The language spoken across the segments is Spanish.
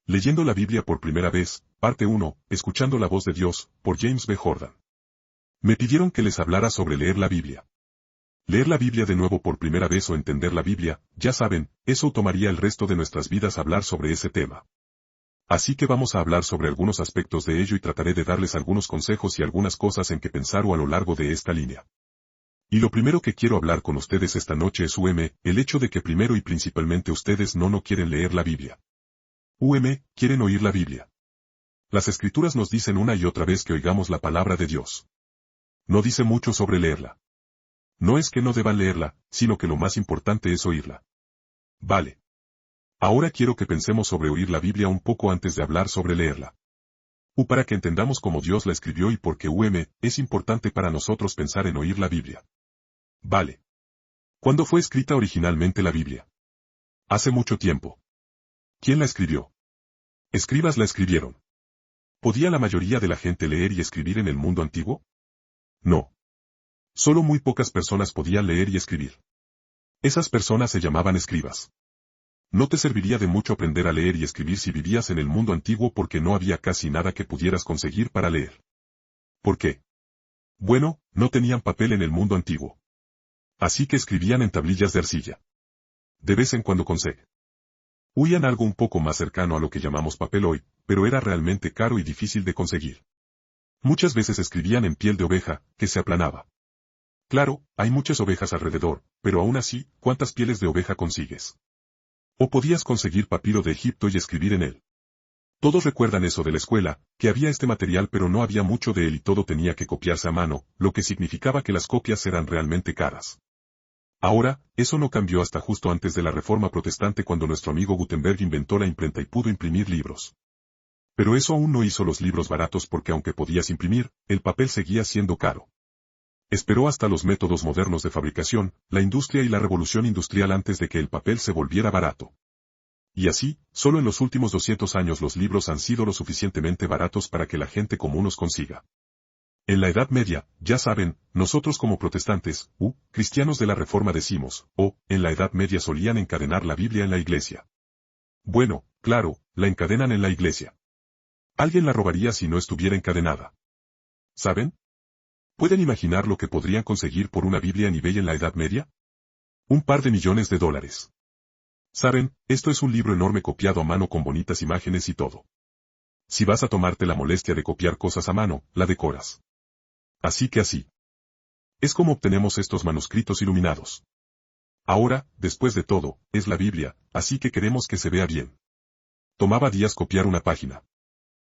Leyendo la Biblia por primera vez, parte 1, Escuchando la voz de Dios, por James B. Jordan. Me pidieron que les hablara sobre leer la Biblia. Leer la Biblia de nuevo por primera vez o entender la Biblia, ya saben, eso tomaría el resto de nuestras vidas hablar sobre ese tema. Así que vamos a hablar sobre algunos aspectos de ello y trataré de darles algunos consejos y algunas cosas en que pensar o a lo largo de esta línea. Y lo primero que quiero hablar con ustedes esta noche es el hecho de que primero y principalmente ustedes no quieren leer la Biblia. Quieren oír la Biblia. Las Escrituras nos dicen una y otra vez que oigamos la palabra de Dios. No dice mucho sobre leerla. No es que no deban leerla, sino que lo más importante es oírla. Vale. Ahora quiero que pensemos sobre oír la Biblia un poco antes de hablar sobre leerla. Para que entendamos cómo Dios la escribió y por qué es importante para nosotros pensar en oír la Biblia. Vale. ¿Cuándo fue escrita originalmente la Biblia? Hace mucho tiempo. ¿Quién la escribió? Escribas la escribieron. ¿Podía la mayoría de la gente leer y escribir en el mundo antiguo? No. Solo muy pocas personas podían leer y escribir. Esas personas se llamaban escribas. No te serviría de mucho aprender a leer y escribir si vivías en el mundo antiguo porque no había casi nada que pudieras conseguir para leer. ¿Por qué? Bueno, no tenían papel en el mundo antiguo. Así que escribían en tablillas de arcilla. De vez en cuando huían algo un poco más cercano a lo que llamamos papel hoy, pero era realmente caro y difícil de conseguir. Muchas veces escribían en piel de oveja, que se aplanaba. Claro, hay muchas ovejas alrededor, pero aún así, ¿cuántas pieles de oveja consigues? O podías conseguir papiro de Egipto y escribir en él. Todos recuerdan eso de la escuela, que había este material pero no había mucho de él y todo tenía que copiarse a mano, lo que significaba que las copias eran realmente caras. Ahora, eso no cambió hasta justo antes de la Reforma Protestante cuando nuestro amigo Gutenberg inventó la imprenta y pudo imprimir libros. Pero eso aún no hizo los libros baratos porque aunque podías imprimir, el papel seguía siendo caro. Esperó hasta los métodos modernos de fabricación, la industria y la revolución industrial antes de que el papel se volviera barato. Y así, solo en los últimos 200 años los libros han sido lo suficientemente baratos para que la gente común los consiga. En la Edad Media, ya saben, nosotros como protestantes, cristianos de la Reforma decimos, en la Edad Media solían encadenar la Biblia en la iglesia. Bueno, claro, la encadenan en la iglesia. Alguien la robaría si no estuviera encadenada. ¿Saben? ¿Pueden imaginar lo que podrían conseguir por una Biblia en eBay en la Edad Media? Un par de millones de dólares. ¿Saben? Esto es un libro enorme copiado a mano con bonitas imágenes y todo. Si vas a tomarte la molestia de copiar cosas a mano, la decoras. Así que así. Es como obtenemos estos manuscritos iluminados. Ahora, después de todo, es la Biblia, así que queremos que se vea bien. Tomaba días copiar una página.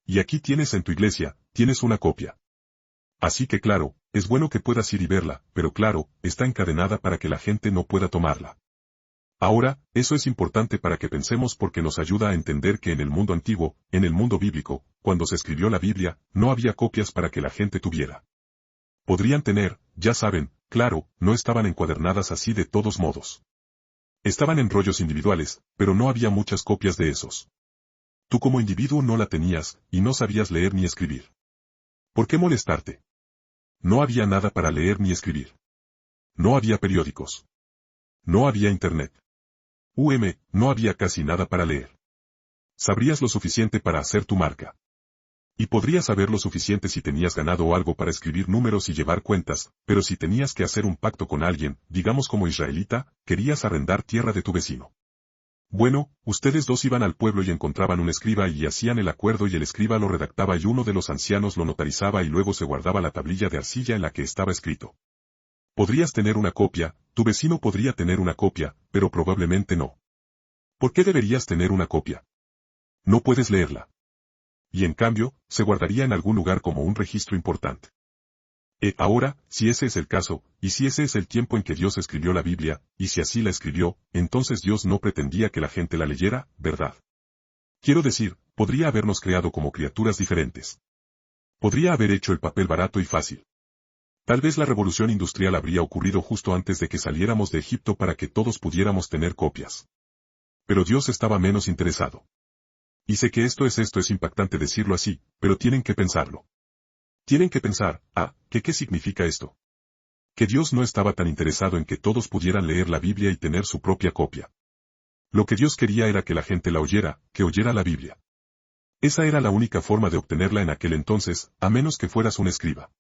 Y aquí tienes en tu iglesia, tienes una copia. Así que claro, es bueno que puedas ir y verla, pero claro, está encadenada para que la gente no pueda tomarla. Ahora, eso es importante para que pensemos porque nos ayuda a entender que en el mundo antiguo, en el mundo bíblico, cuando se escribió la Biblia, no había copias para que la gente tuviera. Podrían tener, ya saben, claro, no estaban encuadernadas así de todos modos. Estaban en rollos individuales, pero no había muchas copias de esos. Tú como individuo no la tenías, y no sabías leer ni escribir. ¿Por qué molestarte? No había nada para leer ni escribir. No había periódicos. No había internet. No había casi nada para leer. Sabrías lo suficiente para hacer tu marca. Y podrías saber lo suficiente si tenías ganado o algo para escribir números y llevar cuentas, pero si tenías que hacer un pacto con alguien, digamos como israelita, querías arrendar tierra de tu vecino. Bueno, ustedes dos iban al pueblo y encontraban un escriba y hacían el acuerdo y el escriba lo redactaba y uno de los ancianos lo notarizaba y luego se guardaba la tablilla de arcilla en la que estaba escrito. Podrías tener una copia, tu vecino podría tener una copia, pero probablemente no. ¿Por qué deberías tener una copia? No puedes leerla. Y en cambio, se guardaría en algún lugar como un registro importante. Ahora, si ese es el caso, y si ese es el tiempo en que Dios escribió la Biblia, y si así la escribió, entonces Dios no pretendía que la gente la leyera, ¿verdad? Quiero decir, podría habernos creado como criaturas diferentes. Podría haber hecho el papel barato y fácil. Tal vez la revolución industrial habría ocurrido justo antes de que saliéramos de Egipto para que todos pudiéramos tener copias. Pero Dios estaba menos interesado. Y sé que esto es impactante decirlo así, pero tienen que pensarlo. Tienen que pensar, ¿qué significa esto? Que Dios no estaba tan interesado en que todos pudieran leer la Biblia y tener su propia copia. Lo que Dios quería era que la gente la oyera, que oyera la Biblia. Esa era la única forma de obtenerla en aquel entonces, a menos que fueras un escriba.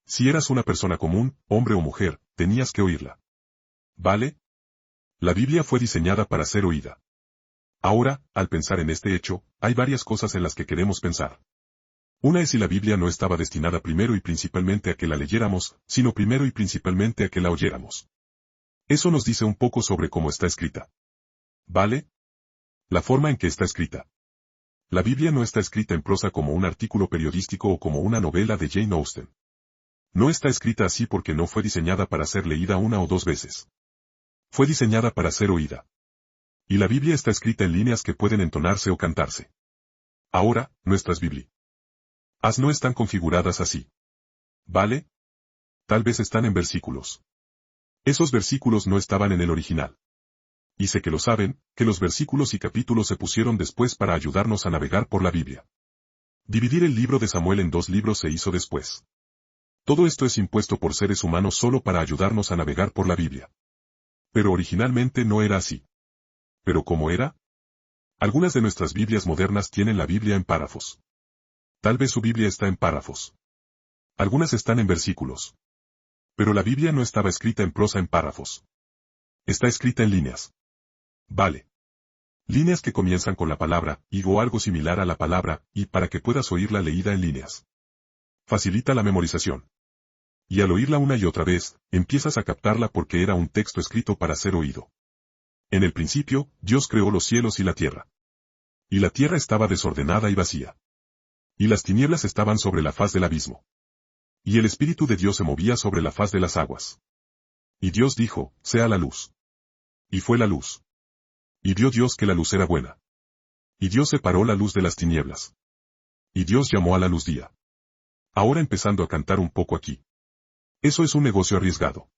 Si eras una persona común, hombre o mujer, tenías que oírla. ¿Vale? La Biblia fue diseñada para ser oída. Ahora, al pensar en este hecho, hay varias cosas en las que queremos pensar. Una es si la Biblia no estaba destinada primero y principalmente a que la leyéramos, sino primero y principalmente a que la oyéramos. Eso nos dice un poco sobre cómo está escrita. ¿Vale? La forma en que está escrita. La Biblia no está escrita en prosa como un artículo periodístico o como una novela de Jane Austen. No está escrita así porque no fue diseñada para ser leída una o dos veces. Fue diseñada para ser oída. Y la Biblia está escrita en líneas que pueden entonarse o cantarse. Ahora, nuestras Biblias no están configuradas así. ¿Vale? Tal vez están en versículos. Esos versículos no estaban en el original. Y sé que lo saben, que los versículos y capítulos se pusieron después para ayudarnos a navegar por la Biblia. Dividir el libro de Samuel en 2 libros se hizo después. Todo esto es impuesto por seres humanos solo para ayudarnos a navegar por la Biblia. Pero originalmente no era así. ¿Pero cómo era? Algunas de nuestras Biblias modernas tienen la Biblia en párrafos. Tal vez su Biblia está en párrafos. Algunas están en versículos. Pero la Biblia no estaba escrita en prosa en párrafos. Está escrita en líneas. Vale. Líneas que comienzan con la palabra, y o algo similar a la palabra, y para que puedas oírla leída en líneas. Facilita la memorización. Y al oírla una y otra vez, empiezas a captarla porque era un texto escrito para ser oído. En el principio, Dios creó los cielos y la tierra. Y la tierra estaba desordenada y vacía. Y las tinieblas estaban sobre la faz del abismo. Y el Espíritu de Dios se movía sobre la faz de las aguas. Y Dios dijo, sea la luz. Y fue la luz. Y vio Dios que la luz era buena. Y Dios separó la luz de las tinieblas. Y Dios llamó a la luz día. Ahora empezando a cantar un poco aquí. Eso es un negocio arriesgado.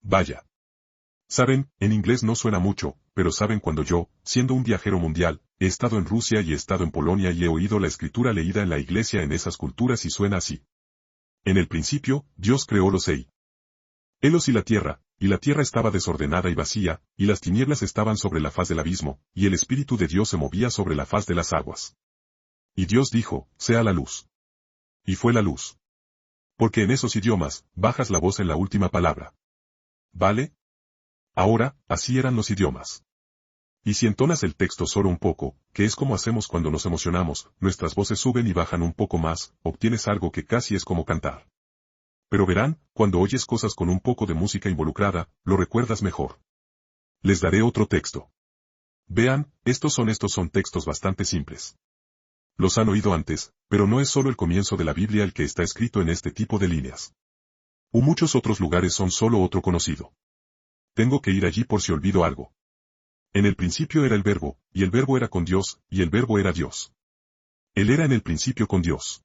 Vaya. Saben, en inglés no suena mucho, pero saben cuando yo, siendo un viajero mundial, he estado en Rusia y he estado en Polonia y he oído la escritura leída en la iglesia en esas culturas y suena así. En el principio, Dios creó los cielos y la tierra estaba desordenada y vacía, y las tinieblas estaban sobre la faz del abismo, y el Espíritu de Dios se movía sobre la faz de las aguas. Y Dios dijo, sea la luz. Y fue la luz. Porque en esos idiomas, bajas la voz en la última palabra. ¿Vale? Ahora, así eran los idiomas. Y si entonas el texto solo un poco, que es como hacemos cuando nos emocionamos, nuestras voces suben y bajan un poco más, obtienes algo que casi es como cantar. Pero verán, cuando oyes cosas con un poco de música involucrada, lo recuerdas mejor. Les daré otro texto. Vean, estos son textos bastante simples. Los han oído antes, pero no es solo el comienzo de la Biblia el que está escrito en este tipo de líneas. Muchos otros lugares son solo otro conocido. Tengo que ir allí por si olvido algo. En el principio era el Verbo, y el Verbo era con Dios, y el Verbo era Dios. Él era en el principio con Dios.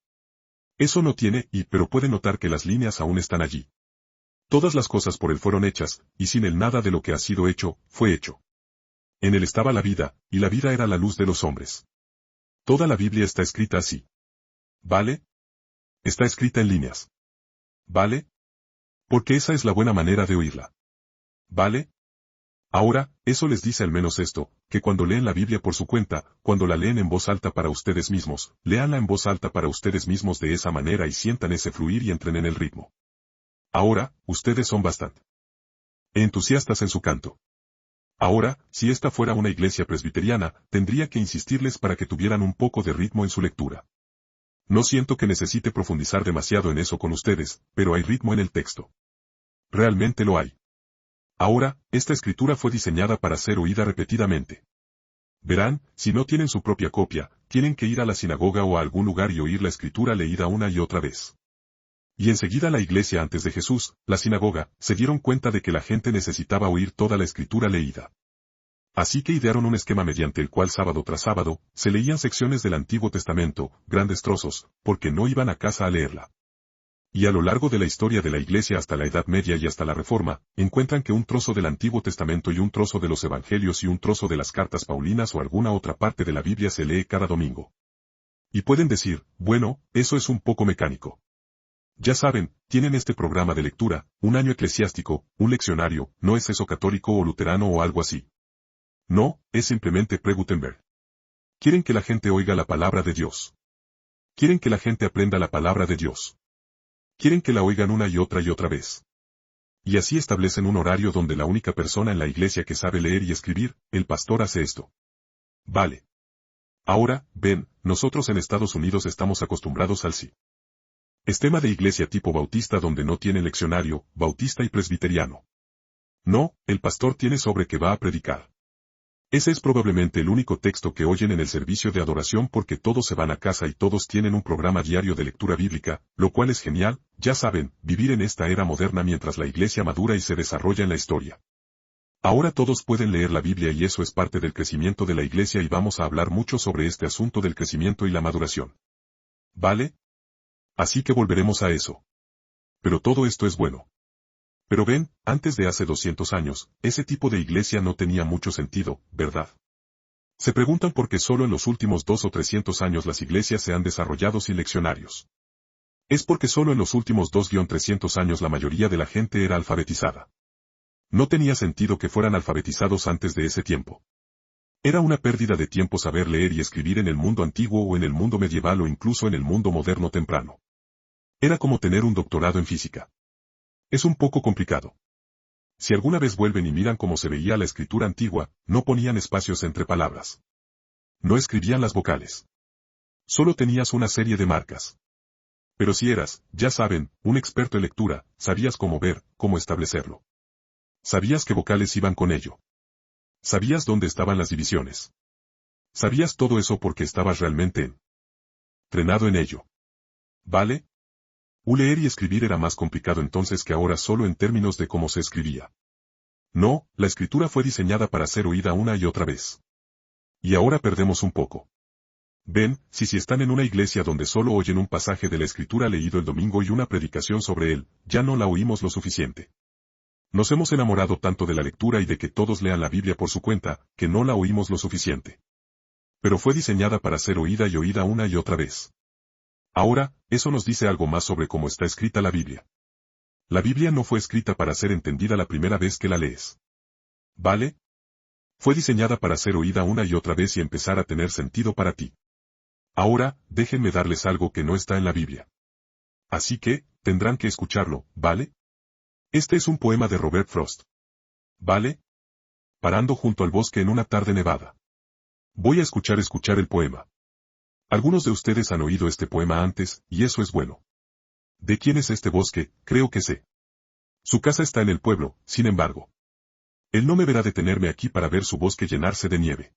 Eso no tiene pero puede notar que las líneas aún están allí. Todas las cosas por él fueron hechas, y sin él nada de lo que ha sido hecho, fue hecho. En él estaba la vida, y la vida era la luz de los hombres. Toda la Biblia está escrita así. ¿Vale? Está escrita en líneas. ¿Vale? Porque esa es la buena manera de oírla. ¿Vale? Ahora, eso les dice al menos esto, que cuando leen la Biblia por su cuenta, cuando la leen en voz alta para ustedes mismos, léanla en voz alta para ustedes mismos de esa manera y sientan ese fluir y entren en el ritmo. Ahora, ustedes son bastante entusiastas en su canto. Ahora, si esta fuera una iglesia presbiteriana, tendría que insistirles para que tuvieran un poco de ritmo en su lectura. No siento que necesite profundizar demasiado en eso con ustedes, pero hay ritmo en el texto. Realmente lo hay. Ahora, esta escritura fue diseñada para ser oída repetidamente. Verán, si no tienen su propia copia, tienen que ir a la sinagoga o a algún lugar y oír la escritura leída una y otra vez. Y enseguida la iglesia antes de Jesús, la sinagoga, se dieron cuenta de que la gente necesitaba oír toda la escritura leída. Así que idearon un esquema mediante el cual sábado tras sábado, se leían secciones del Antiguo Testamento, grandes trozos, porque no iban a casa a leerla. Y a lo largo de la historia de la Iglesia hasta la Edad Media y hasta la Reforma, encuentran que un trozo del Antiguo Testamento y un trozo de los Evangelios y un trozo de las cartas paulinas o alguna otra parte de la Biblia se lee cada domingo. Y pueden decir, bueno, eso es un poco mecánico. Ya saben, tienen este programa de lectura, un año eclesiástico, un leccionario, ¿no es eso católico o luterano o algo así? No, es simplemente pre-Gutenberg. Quieren que la gente oiga la palabra de Dios. Quieren que la gente aprenda la palabra de Dios. Quieren que la oigan una y otra vez. Y así establecen un horario donde la única persona en la iglesia que sabe leer y escribir, el pastor, hace esto. Vale. Ahora, ven, nosotros en Estados Unidos estamos acostumbrados al sí. Esquema de iglesia tipo bautista donde no tiene leccionario, bautista y presbiteriano. No, el pastor tiene sobre qué va a predicar. Ese es probablemente el único texto que oyen en el servicio de adoración porque todos se van a casa y todos tienen un programa diario de lectura bíblica, lo cual es genial, ya saben, vivir en esta era moderna mientras la iglesia madura y se desarrolla en la historia. Ahora todos pueden leer la Biblia y eso es parte del crecimiento de la iglesia y vamos a hablar mucho sobre este asunto del crecimiento y la maduración. ¿Vale? Así que volveremos a eso. Pero todo esto es bueno. Pero ven, antes de hace 200 años, ese tipo de iglesia no tenía mucho sentido, ¿verdad? Se preguntan por qué solo en los últimos 200 o 300 años las iglesias se han desarrollado sin leccionarios. Es porque solo en los últimos 200-300 años la mayoría de la gente era alfabetizada. No tenía sentido que fueran alfabetizados antes de ese tiempo. Era una pérdida de tiempo saber leer y escribir en el mundo antiguo o en el mundo medieval o incluso en el mundo moderno temprano. Era como tener un doctorado en física. Es un poco complicado. Si alguna vez vuelven y miran cómo se veía la escritura antigua, no ponían espacios entre palabras. No escribían las vocales. Solo tenías una serie de marcas. Pero si eras, ya saben, un experto en lectura, sabías cómo ver, cómo establecerlo. Sabías qué vocales iban con ello. Sabías dónde estaban las divisiones. Sabías todo eso porque estabas realmente entrenado en ello. ¿Vale? Leer y escribir era más complicado entonces que ahora solo en términos de cómo se escribía. No, la escritura fue diseñada para ser oída una y otra vez. Y ahora perdemos un poco. Ven, si están en una iglesia donde solo oyen un pasaje de la escritura leído el domingo y una predicación sobre él, ya no la oímos lo suficiente. Nos hemos enamorado tanto de la lectura y de que todos lean la Biblia por su cuenta, que no la oímos lo suficiente. Pero fue diseñada para ser oída y oída una y otra vez. Ahora, eso nos dice algo más sobre cómo está escrita la Biblia. La Biblia no fue escrita para ser entendida la primera vez que la lees. ¿Vale? Fue diseñada para ser oída una y otra vez y empezar a tener sentido para ti. Ahora, déjenme darles algo que no está en la Biblia. Así que, tendrán que escucharlo, ¿vale? Este es un poema de Robert Frost. ¿Vale? Parando junto al bosque en una tarde nevada. Voy a escuchar el poema. Algunos de ustedes han oído este poema antes, y eso es bueno. ¿De quién es este bosque? Creo que sé. Su casa está en el pueblo, sin embargo. Él no me verá detenerme aquí para ver su bosque llenarse de nieve.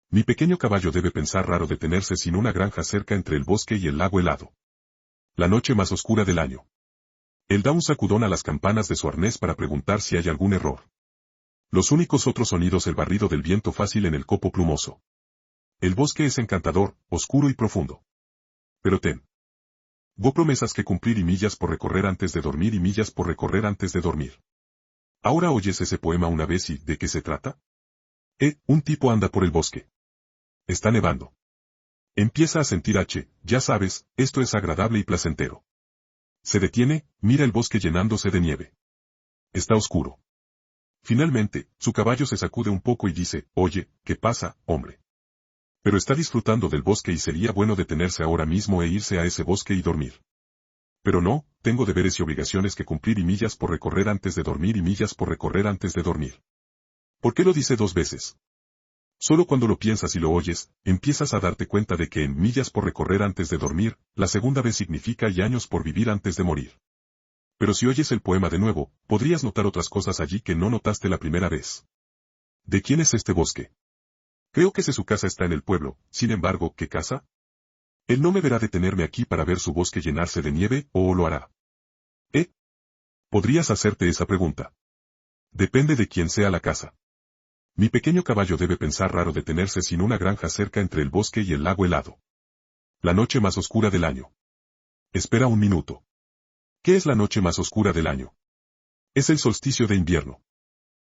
Mi pequeño caballo debe pensar raro detenerse sin una granja cerca entre el bosque y el lago helado. La noche más oscura del año. Él da un sacudón a las campanas de su arnés para preguntar si hay algún error. Los únicos otros sonidos el barrido del viento fácil en el copo plumoso. El bosque es encantador, oscuro y profundo. Pero tengo promesas que cumplir y millas por recorrer antes de dormir y millas por recorrer antes de dormir. ¿Ahora oyes ese poema una vez y de qué se trata? Un tipo anda por el bosque. Está nevando. Empieza a sentir ya sabes, esto es agradable y placentero. Se detiene, mira el bosque llenándose de nieve. Está oscuro. Finalmente, su caballo se sacude un poco y dice, oye, ¿qué pasa, hombre? Pero está disfrutando del bosque y sería bueno detenerse ahora mismo e irse a ese bosque y dormir. Pero no, tengo deberes y obligaciones que cumplir y millas por recorrer antes de dormir y millas por recorrer antes de dormir. ¿Por qué lo dice 2 veces? Solo cuando lo piensas y lo oyes, empiezas a darte cuenta de que en millas por recorrer antes de dormir, la segunda vez significa y años por vivir antes de morir. Pero si oyes el poema de nuevo, podrías notar otras cosas allí que no notaste la primera vez. ¿De quién es este bosque? Creo que su casa está en el pueblo, sin embargo, ¿qué casa? Él no me verá detenerme aquí para ver su bosque llenarse de nieve, ¿o lo hará? Podrías hacerte esa pregunta. Depende de quién sea la casa. Mi pequeño caballo debe pensar raro detenerse sin una granja cerca entre el bosque y el lago helado. La noche más oscura del año. Espera un minuto. ¿Qué es la noche más oscura del año? Es el solsticio de invierno.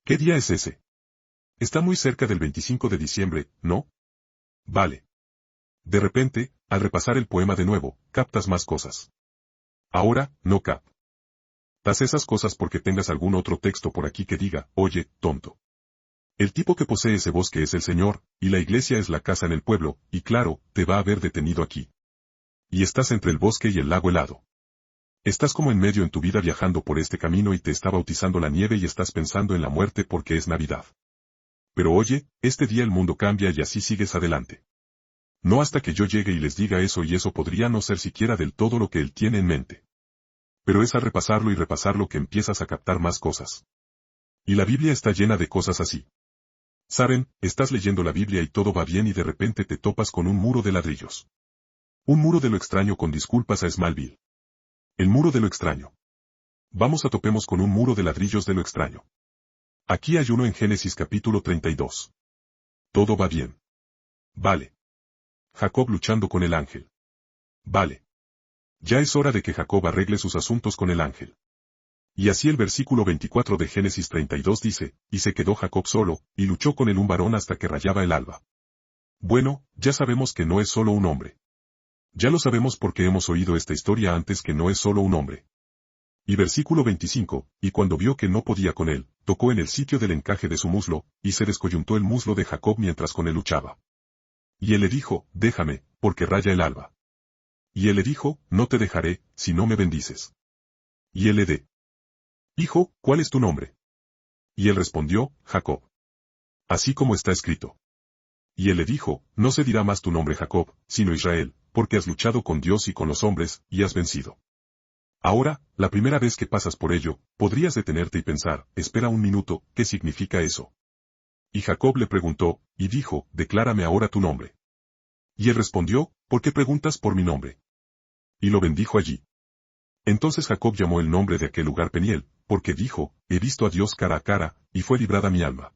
¿Qué día es ese? Está muy cerca del 25 de diciembre, ¿no? Vale. De repente, al repasar el poema de nuevo, captas más cosas. Ahora, no captas esas cosas porque tengas algún otro texto por aquí que diga, oye, tonto. El tipo que posee ese bosque es el Señor, y la iglesia es la casa en el pueblo, y claro, te va a haber detenido aquí. Y estás entre el bosque y el lago helado. Estás como en medio en tu vida viajando por este camino y te está bautizando la nieve y estás pensando en la muerte porque es Navidad. Pero oye, este día el mundo cambia y así sigues adelante. No hasta que yo llegue y les diga eso, y eso podría no ser siquiera del todo lo que él tiene en mente. Pero es al repasarlo y repasarlo que empiezas a captar más cosas. Y la Biblia está llena de cosas así. Saben, estás leyendo la Biblia y todo va bien y de repente te topas con un muro de ladrillos. Un muro de lo extraño con disculpas a Smallville. El muro de lo extraño. Vamos a topemos con un muro de ladrillos de lo extraño. Aquí hay uno en Génesis capítulo 32. Todo va bien. Vale. Jacob luchando con el ángel. Vale. Ya es hora de que Jacob arregle sus asuntos con el ángel. Y así el versículo 24 de Génesis 32 dice, y se quedó Jacob solo, y luchó con él un varón hasta que rayaba el alba. Bueno, ya sabemos que no es solo un hombre. Ya lo sabemos porque hemos oído esta historia antes, que no es solo un hombre. Y versículo 25, y cuando vio que no podía con él, tocó en el sitio del encaje de su muslo, y se descoyuntó el muslo de Jacob mientras con él luchaba. Y él le dijo, déjame, porque raya el alba. Y él le dijo, no te dejaré, si no me bendices. Y él le de. Hijo, ¿cuál es tu nombre? Y él respondió, Jacob. Así como está escrito. Y él le dijo, no se dirá más tu nombre Jacob, sino Israel, porque has luchado con Dios y con los hombres, y has vencido. Ahora, la primera vez que pasas por ello, podrías detenerte y pensar, espera un minuto, ¿qué significa eso? Y Jacob le preguntó, y dijo, declárame ahora tu nombre. Y él respondió, ¿por qué preguntas por mi nombre? Y lo bendijo allí. Entonces Jacob llamó el nombre de aquel lugar Peniel, porque dijo, he visto a Dios cara a cara, y fue librada mi alma.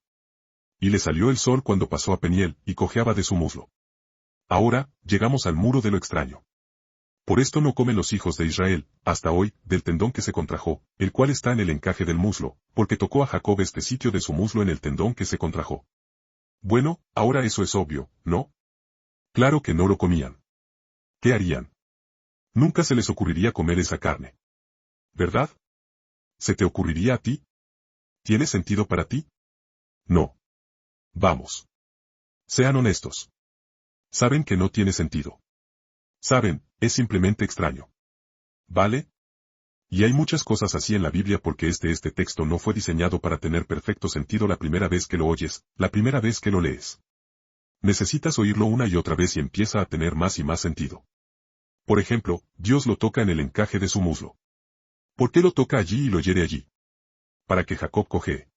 Y le salió el sol cuando pasó a Peniel, y cojeaba de su muslo. Ahora, llegamos al muro de lo extraño. Por esto no comen los hijos de Israel, hasta hoy, del tendón que se contrajo, el cual está en el encaje del muslo, porque tocó a Jacob este sitio de su muslo en el tendón que se contrajo. Bueno, ahora eso es obvio, ¿no? Claro que no lo comían. ¿Qué harían? Nunca se les ocurriría comer esa carne. ¿Verdad? ¿Se te ocurriría a ti? ¿Tiene sentido para ti? No. Vamos. Sean honestos. Saben que no tiene sentido. Saben, es simplemente extraño. ¿Vale? Y hay muchas cosas así en la Biblia porque este texto no fue diseñado para tener perfecto sentido la primera vez que lo oyes, la primera vez que lo lees. Necesitas oírlo una y otra vez y empieza a tener más y más sentido. Por ejemplo, Dios lo toca en el encaje de su muslo. ¿Por qué lo toca allí y lo hiere allí? Para que Jacob cojee.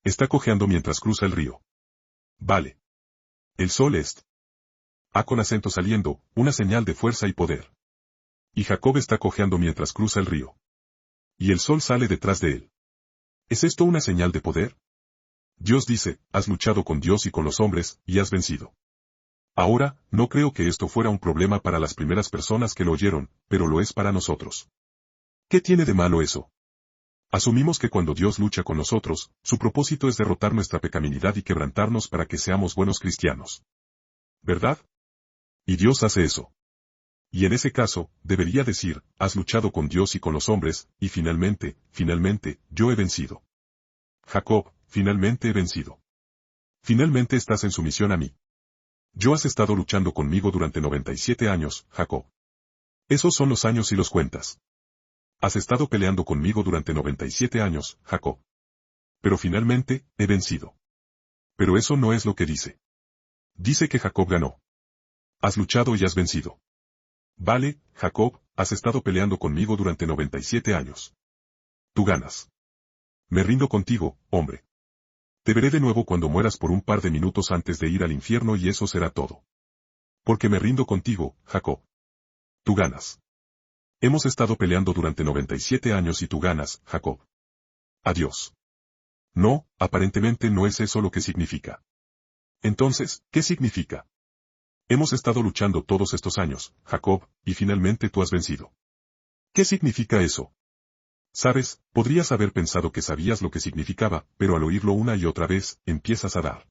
Está cojeando mientras cruza el río. Vale. El sol es. Con acento saliendo, una señal de fuerza y poder. Y Jacob está cojeando mientras cruza el río. Y el sol sale detrás de él. ¿Es esto una señal de poder? Dios dice, has luchado con Dios y con los hombres, y has vencido. Ahora, no creo que esto fuera un problema para las primeras personas que lo oyeron, pero lo es para nosotros. ¿Qué tiene de malo eso? Asumimos que cuando Dios lucha con nosotros, su propósito es derrotar nuestra pecaminosidad y quebrantarnos para que seamos buenos cristianos. ¿Verdad? Y Dios hace eso. Y en ese caso, debería decir, has luchado con Dios y con los hombres, y finalmente, yo he vencido. Jacob, finalmente he vencido. Finalmente estás en sumisión a mí. Yo has estado luchando conmigo durante 97 años, Jacob. Esos son los años y los cuentas. Has estado peleando conmigo durante 97 años, Jacob. Pero finalmente, he vencido. Pero eso no es lo que dice. Dice que Jacob ganó. Has luchado y has vencido. Vale, Jacob, has estado peleando conmigo durante 97 años. Tú ganas. Me rindo contigo, hombre. Te veré de nuevo cuando mueras por un par de minutos antes de ir al infierno y eso será todo. Porque me rindo contigo, Jacob. Tú ganas. Hemos estado peleando durante 97 años y tú ganas, Jacob. Adiós. No, aparentemente no es eso lo que significa. Entonces, ¿qué significa? Hemos estado luchando todos estos años, Jacob, y finalmente tú has vencido. ¿Qué significa eso? Sabes, podrías haber pensado que sabías lo que significaba, pero al oírlo una y otra vez, empiezas a dar.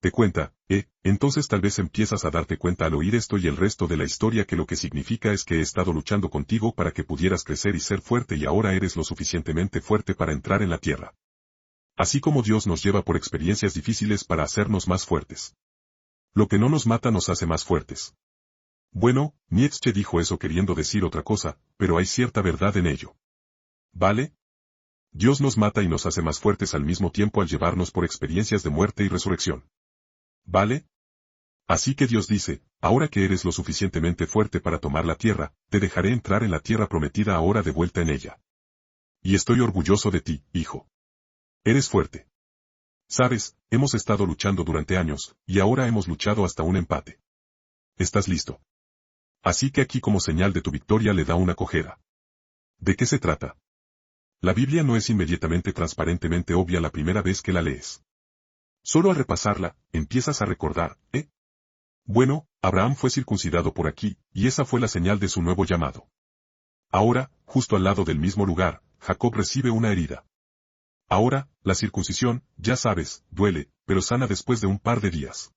Te cuenta, entonces tal vez empiezas a darte cuenta al oír esto y el resto de la historia que lo que significa es que he estado luchando contigo para que pudieras crecer y ser fuerte y ahora eres lo suficientemente fuerte para entrar en la tierra. Así como Dios nos lleva por experiencias difíciles para hacernos más fuertes. Lo que no nos mata nos hace más fuertes. Bueno, Nietzsche dijo eso queriendo decir otra cosa, pero hay cierta verdad en ello. ¿Vale? Dios nos mata y nos hace más fuertes al mismo tiempo al llevarnos por experiencias de muerte y resurrección. ¿Vale? Así que Dios dice, ahora que eres lo suficientemente fuerte para tomar la tierra, te dejaré entrar en la tierra prometida ahora de vuelta en ella. Y estoy orgulloso de ti, hijo. Eres fuerte. Sabes, hemos estado luchando durante años, y ahora hemos luchado hasta un empate. ¿Estás listo? Así que aquí como señal de tu victoria le da una cojera. ¿De qué se trata? La Biblia no es inmediatamente transparentemente obvia la primera vez que la lees. Solo al repasarla, empiezas a recordar, ¿eh? Bueno, Abraham fue circuncidado por aquí, y esa fue la señal de su nuevo llamado. Ahora, justo al lado del mismo lugar, Jacob recibe una herida. Ahora, la circuncisión, ya sabes, duele, pero sana después de un par de días.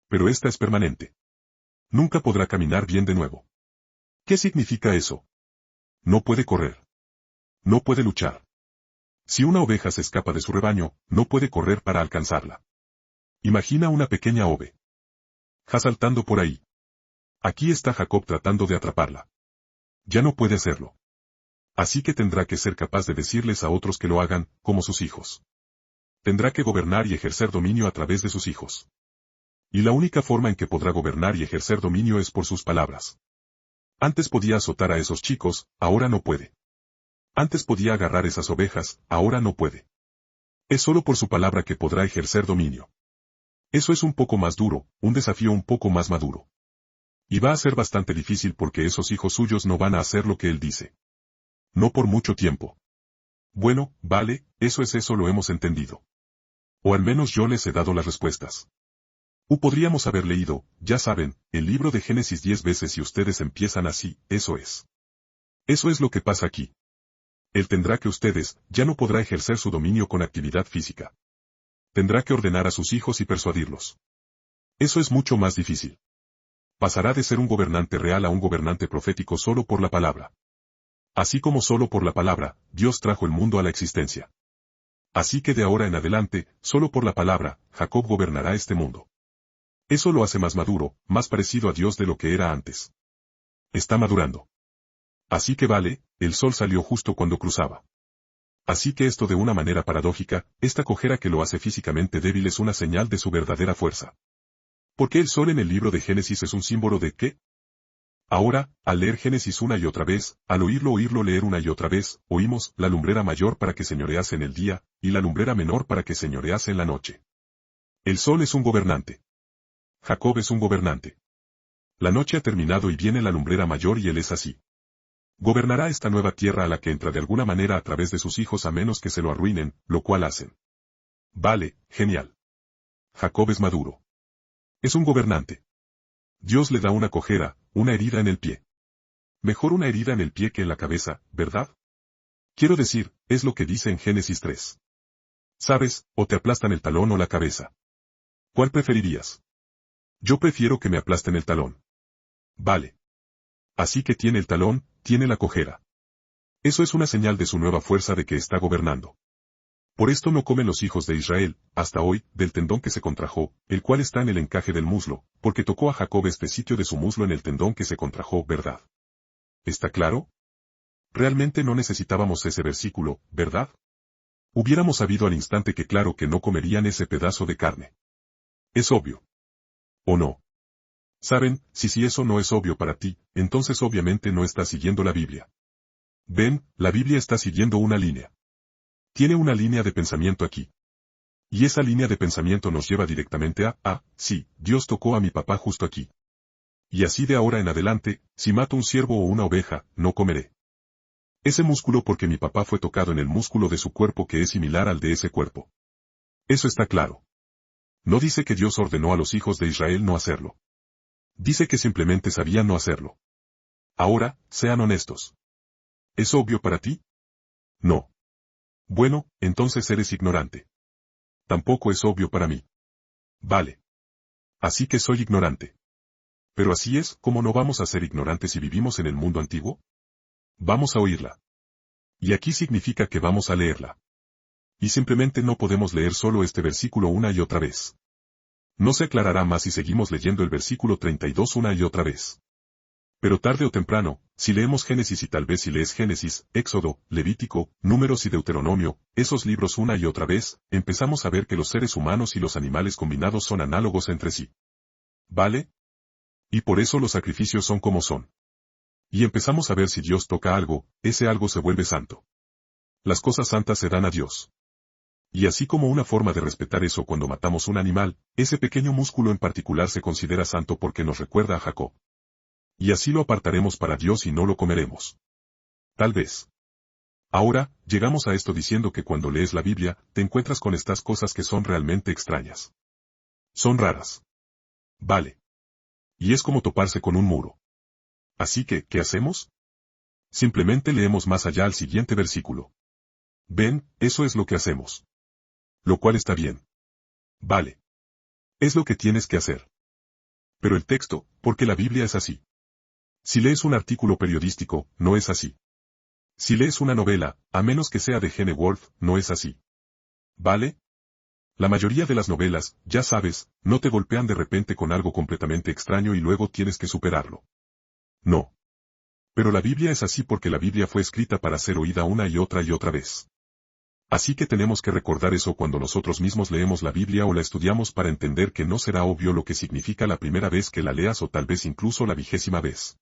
Pero esta es permanente. Nunca podrá caminar bien de nuevo. ¿Qué significa eso? No puede correr. No puede luchar. Si una oveja se escapa de su rebaño, no puede correr para alcanzarla. Imagina una pequeña oveja saltando por ahí. Aquí está Jacob tratando de atraparla. Ya no puede hacerlo. Así que tendrá que ser capaz de decirles a otros que lo hagan, como sus hijos. Tendrá que gobernar y ejercer dominio a través de sus hijos. Y la única forma en que podrá gobernar y ejercer dominio es por sus palabras. Antes podía azotar a esos chicos, ahora no puede. Antes podía agarrar esas ovejas, ahora no puede. Es solo por su palabra que podrá ejercer dominio. Eso es un poco más duro, un desafío un poco más maduro. Y va a ser bastante difícil porque esos hijos suyos no van a hacer lo que él dice. No por mucho tiempo. Bueno, vale, eso lo hemos entendido. O al menos yo les he dado las respuestas. Podríamos haber leído, ya saben, el libro de Génesis 10 veces y ustedes empiezan así, eso es. Eso es lo que pasa aquí. Él tendrá que ustedes, ya no podrá ejercer su dominio con actividad física. Tendrá que ordenar a sus hijos y persuadirlos. Eso es mucho más difícil. Pasará de ser un gobernante real a un gobernante profético solo por la palabra. Así como solo por la palabra, Dios trajo el mundo a la existencia. Así que de ahora en adelante, solo por la palabra, Jacob gobernará este mundo. Eso lo hace más maduro, más parecido a Dios de lo que era antes. Está madurando. Así que vale, el sol salió justo cuando cruzaba. Así que esto de una manera paradójica, esta cojera que lo hace físicamente débil es una señal de su verdadera fuerza. ¿Por qué el sol en el libro de Génesis es un símbolo de qué? Ahora, al leer Génesis una y otra vez, al oírlo leer una y otra vez, oímos la lumbrera mayor para que señorease en el día, y la lumbrera menor para que señorease en la noche. El sol es un gobernante. Jacob es un gobernante. La noche ha terminado y viene la lumbrera mayor y él es así. Gobernará esta nueva tierra a la que entra de alguna manera a través de sus hijos a menos que se lo arruinen, lo cual hacen. Vale, genial. Jacob es maduro. Es un gobernante. Dios le da una cojera, una herida en el pie. Mejor una herida en el pie que en la cabeza, ¿verdad? Quiero decir, es lo que dice en Génesis 3. ¿Sabes, o te aplastan el talón o la cabeza? ¿Cuál preferirías? Yo prefiero que me aplasten el talón. Vale. Así que tiene el talón, tiene la cojera. Eso es una señal de su nueva fuerza de que está gobernando. Por esto no comen los hijos de Israel, hasta hoy, del tendón que se contrajo, el cual está en el encaje del muslo, porque tocó a Jacob este sitio de su muslo en el tendón que se contrajo, ¿verdad? ¿Está claro? Realmente no necesitábamos ese versículo, ¿verdad? Hubiéramos sabido al instante que claro que no comerían ese pedazo de carne. Es obvio. ¿O no? Saben, si eso no es obvio para ti, entonces obviamente no estás siguiendo la Biblia. Ven, la Biblia está siguiendo una línea. Tiene una línea de pensamiento aquí. Y esa línea de pensamiento nos lleva directamente sí, Dios tocó a mi papá justo aquí. Y así de ahora en adelante, si mato un ciervo o una oveja, no comeré ese músculo porque mi papá fue tocado en el músculo de su cuerpo que es similar al de ese cuerpo. Eso está claro. No dice que Dios ordenó a los hijos de Israel no hacerlo. Dice que simplemente sabían no hacerlo. Ahora, sean honestos. ¿Es obvio para ti? No. Bueno, entonces eres ignorante. Tampoco es obvio para mí. Vale. Así que soy ignorante. Pero así es, ¿cómo no vamos a ser ignorantes si vivimos en el mundo antiguo? Vamos a oírla. Y aquí significa que vamos a leerla. Y simplemente no podemos leer solo este versículo una y otra vez. No se aclarará más si seguimos leyendo el versículo 32 una y otra vez. Pero tarde o temprano, si leemos Génesis y tal vez si lees Génesis, Éxodo, Levítico, Números y Deuteronomio, esos libros una y otra vez, empezamos a ver que los seres humanos y los animales combinados son análogos entre sí. ¿Vale? Y por eso los sacrificios son como son. Y empezamos a ver si Dios toca algo, ese algo se vuelve santo. Las cosas santas se dan a Dios. Y así como una forma de respetar eso cuando matamos un animal, ese pequeño músculo en particular se considera santo porque nos recuerda a Jacob. Y así lo apartaremos para Dios y no lo comeremos. Tal vez. Ahora, llegamos a esto diciendo que cuando lees la Biblia, te encuentras con estas cosas que son realmente extrañas. Son raras. Vale. Y es como toparse con un muro. Así que, ¿qué hacemos? Simplemente leemos más allá al siguiente versículo. Ven, eso es lo que hacemos. Lo cual está bien. Vale. Es lo que tienes que hacer. Pero el texto, porque la Biblia es así. Si lees un artículo periodístico, no es así. Si lees una novela, a menos que sea de Gene Wolfe, no es así. ¿Vale? La mayoría de las novelas, ya sabes, no te golpean de repente con algo completamente extraño y luego tienes que superarlo. No. Pero la Biblia es así porque la Biblia fue escrita para ser oída una y otra vez. Así que tenemos que recordar eso cuando nosotros mismos leemos la Biblia o la estudiamos para entender que no será obvio lo que significa la primera vez que la leas o tal vez incluso la 20ª vez.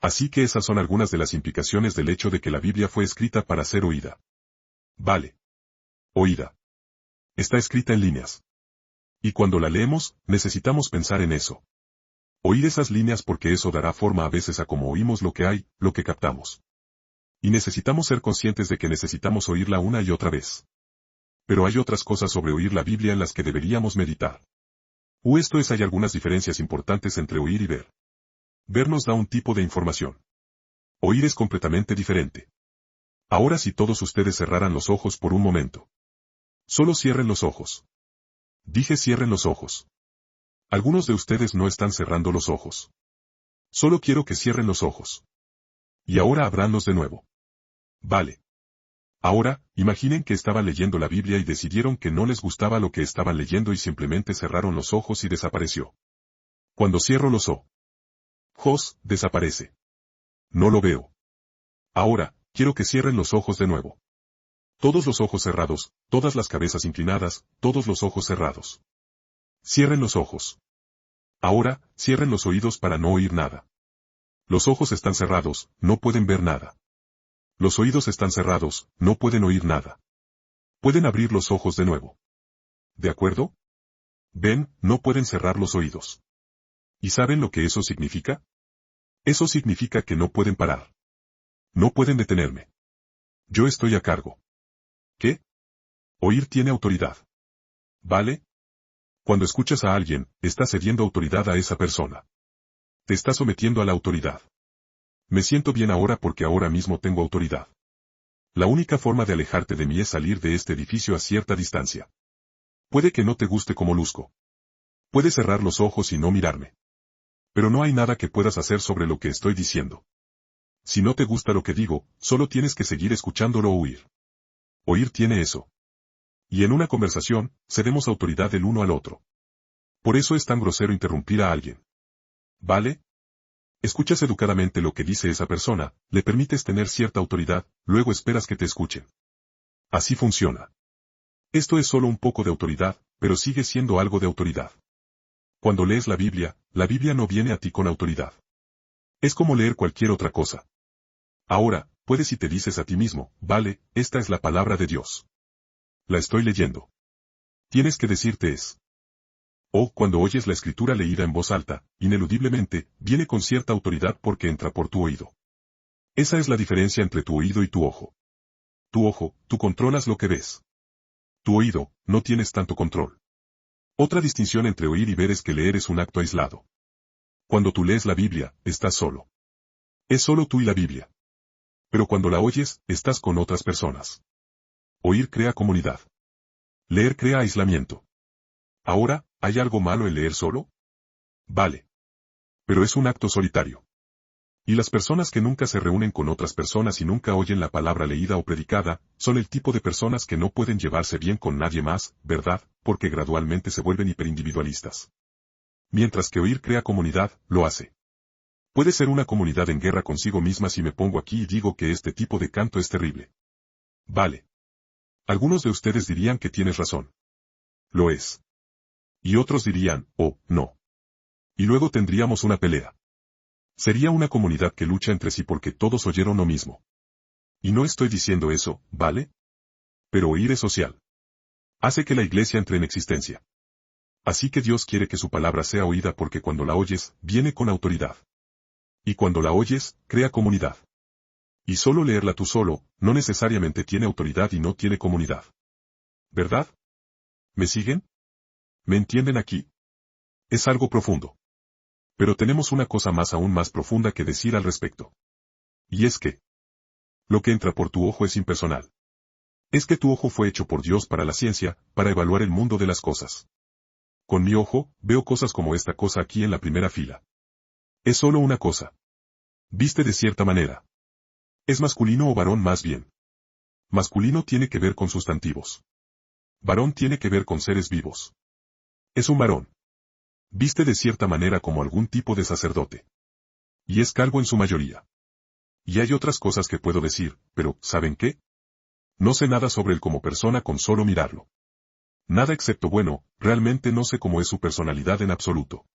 Así que esas son algunas de las implicaciones del hecho de que la Biblia fue escrita para ser oída. Vale. Oída. Está escrita en líneas. Y cuando la leemos, necesitamos pensar en eso. Oír esas líneas porque eso dará forma a veces a cómo oímos lo que hay, lo que captamos. Y necesitamos ser conscientes de que necesitamos oírla una y otra vez. Pero hay otras cosas sobre oír la Biblia en las que deberíamos meditar. Hay algunas diferencias importantes entre oír y ver. Ver nos da un tipo de información. Oír es completamente diferente. Ahora si todos ustedes cerraran los ojos por un momento. Solo cierren los ojos. Dije cierren los ojos. Algunos de ustedes no están cerrando los ojos. Solo quiero que cierren los ojos. Y ahora abranlos de nuevo. Vale. Ahora, imaginen que estaban leyendo la Biblia y decidieron que no les gustaba lo que estaban leyendo y simplemente cerraron los ojos y desapareció. Cuando cierro los ojos, desaparece. No lo veo. Ahora, quiero que cierren los ojos de nuevo. Todos los ojos cerrados, todas las cabezas inclinadas, todos los ojos cerrados. Cierren los ojos. Ahora, cierren los oídos para no oír nada. Los ojos están cerrados, no pueden ver nada. Los oídos están cerrados, no pueden oír nada. Pueden abrir los ojos de nuevo. ¿De acuerdo? Ven, no pueden cerrar los oídos. ¿Y saben lo que eso significa? Eso significa que no pueden parar. No pueden detenerme. Yo estoy a cargo. ¿Qué? Oír tiene autoridad. ¿Vale? Cuando escuchas a alguien, estás cediendo autoridad a esa persona. Te estás sometiendo a la autoridad. Me siento bien ahora porque ahora mismo tengo autoridad. La única forma de alejarte de mí es salir de este edificio a cierta distancia. Puede que no te guste como luzco. Puedes cerrar los ojos y no mirarme. Pero no hay nada que puedas hacer sobre lo que estoy diciendo. Si no te gusta lo que digo, solo tienes que seguir escuchándolo o huir. Oír tiene eso. Y en una conversación, cedemos autoridad del uno al otro. Por eso es tan grosero interrumpir a alguien. ¿Vale? Escuchas educadamente lo que dice esa persona, le permites tener cierta autoridad, luego esperas que te escuchen. Así funciona. Esto es solo un poco de autoridad, pero sigue siendo algo de autoridad. Cuando lees la Biblia no viene a ti con autoridad. Es como leer cualquier otra cosa. Ahora, puedes y te dices a ti mismo, vale, esta es la palabra de Dios. La estoy leyendo. Tienes que decirte es. O, cuando oyes la escritura leída en voz alta, ineludiblemente, viene con cierta autoridad porque entra por tu oído. Esa es la diferencia entre tu oído y tu ojo. Tu ojo, tú controlas lo que ves. Tu oído, no tienes tanto control. Otra distinción entre oír y ver es que leer es un acto aislado. Cuando tú lees la Biblia, estás solo. Es solo tú y la Biblia. Pero cuando la oyes, estás con otras personas. Oír crea comunidad. Leer crea aislamiento. Ahora, ¿hay algo malo en leer solo? Vale. Pero es un acto solitario. Y las personas que nunca se reúnen con otras personas y nunca oyen la palabra leída o predicada, son el tipo de personas que no pueden llevarse bien con nadie más, ¿verdad? Porque gradualmente se vuelven hiperindividualistas. Mientras que oír crea comunidad, lo hace. Puede ser una comunidad en guerra consigo misma si me pongo aquí y digo que este tipo de canto es terrible. Vale. Algunos de ustedes dirían que tienes razón. Lo es. Y otros dirían, oh, no. Y luego tendríamos una pelea. Sería una comunidad que lucha entre sí porque todos oyeron lo mismo. Y no estoy diciendo eso, ¿vale? Pero oír es social. Hace que la iglesia entre en existencia. Así que Dios quiere que su palabra sea oída porque cuando la oyes, viene con autoridad. Y cuando la oyes, crea comunidad. Y solo leerla tú solo, no necesariamente tiene autoridad y no tiene comunidad. ¿Verdad? ¿Me siguen? ¿Me entienden aquí? Es algo profundo. Pero tenemos una cosa más aún más profunda que decir al respecto. Y es que lo que entra por tu ojo es impersonal. Es que tu ojo fue hecho por Dios para la ciencia, para evaluar el mundo de las cosas. Con mi ojo, veo cosas como esta cosa aquí en la primera fila. Es solo una cosa. Viste de cierta manera. ¿Es masculino o varón más bien? Masculino tiene que ver con sustantivos. Varón tiene que ver con seres vivos. Es un varón. Viste de cierta manera como algún tipo de sacerdote. Y es calvo en su mayoría. Y hay otras cosas que puedo decir, pero, ¿saben qué? No sé nada sobre él como persona con solo mirarlo. Nada excepto bueno, realmente no sé cómo es su personalidad en absoluto.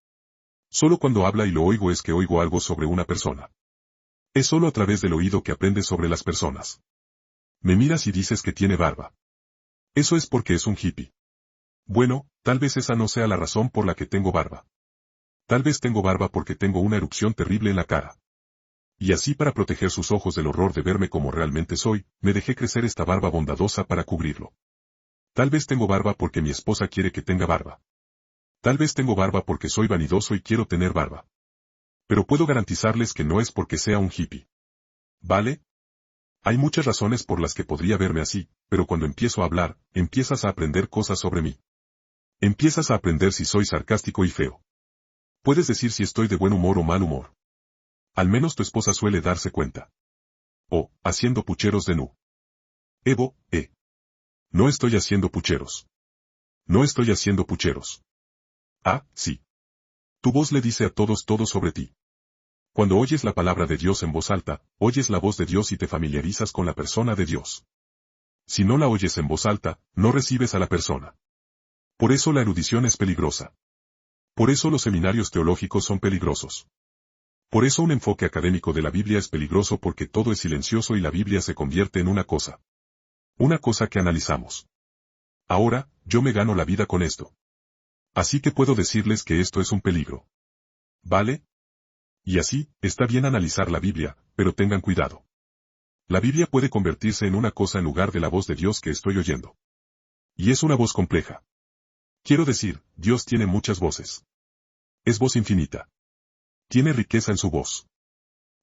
Solo cuando habla y lo oigo es que oigo algo sobre una persona. Es solo a través del oído que aprendes sobre las personas. Me miras y dices que tiene barba. Eso es porque es un hippie. Bueno, tal vez esa no sea la razón por la que tengo barba. Tal vez tengo barba porque tengo una erupción terrible en la cara. Y así para proteger sus ojos del horror de verme como realmente soy, me dejé crecer esta barba bondadosa para cubrirlo. Tal vez tengo barba porque mi esposa quiere que tenga barba. Tal vez tengo barba porque soy vanidoso y quiero tener barba. Pero puedo garantizarles que no es porque sea un hippie. ¿Vale? Hay muchas razones por las que podría verme así, pero cuando empiezo a hablar, empiezas a aprender cosas sobre mí. Empiezas a aprender si soy sarcástico y feo. Puedes decir si estoy de buen humor o mal humor. Al menos tu esposa suele darse cuenta. O, haciendo pucheros de nu. Evo, No estoy haciendo pucheros. No estoy haciendo pucheros. Ah, sí. Tu voz le dice a todos todo sobre ti. Cuando oyes la palabra de Dios en voz alta, oyes la voz de Dios y te familiarizas con la persona de Dios. Si no la oyes en voz alta, no recibes a la persona. Por eso la erudición es peligrosa. Por eso los seminarios teológicos son peligrosos. Por eso un enfoque académico de la Biblia es peligroso porque todo es silencioso y la Biblia se convierte en una cosa. Una cosa que analizamos. Ahora, yo me gano la vida con esto. Así que puedo decirles que esto es un peligro. ¿Vale? Y así, está bien analizar la Biblia, pero tengan cuidado. La Biblia puede convertirse en una cosa en lugar de la voz de Dios que estoy oyendo. Y es una voz compleja. Quiero decir, Dios tiene muchas voces. Es voz infinita. Tiene riqueza en su voz.